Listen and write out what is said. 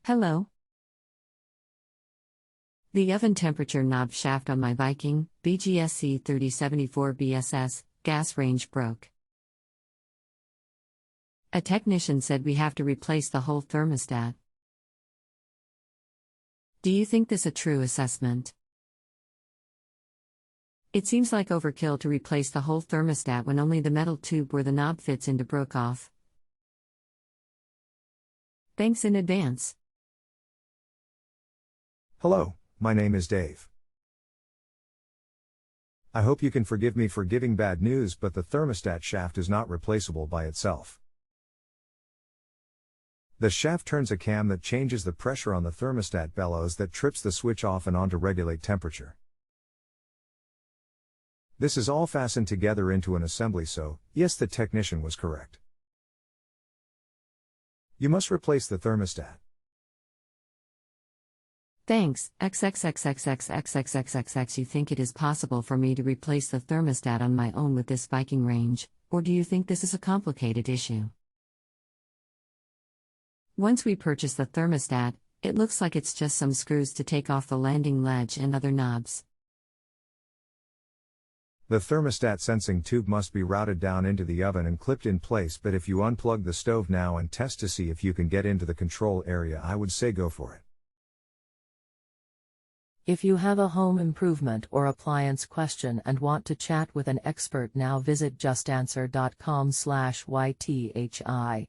Hello. The oven temperature knob shaft on my Viking VGSC3074BSS gas range broke. A technician said we have to replace the whole thermostat. Do you think this a true assessment? It seems like overkill to replace the whole thermostat when only the metal tube where the knob fits into broke off. Thanks in advance. Hello, my name is Dave. I hope you can forgive me for giving bad news, but the thermostat shaft is not replaceable by itself. The shaft turns a cam that changes the pressure on the thermostat bellows that trips the switch off and on to regulate temperature. This is all fastened together into an assembly, so, yes, the technician was correct. You must replace the thermostat. Thanks, XXXXXXXXXX. You think it is possible for me to replace the thermostat on my own with this Viking range, or do you think this is a complicated issue? Once we purchase the thermostat, it looks like it's just some screws to take off the landing ledge and other knobs. The thermostat sensing tube must be routed down into the oven and clipped in place, but if you unplug the stove now and test to see if you can get into the control area, I would say go for it. If you have a home improvement or appliance question and want to chat with an expert now, visit JustAnswer.com/YTHI.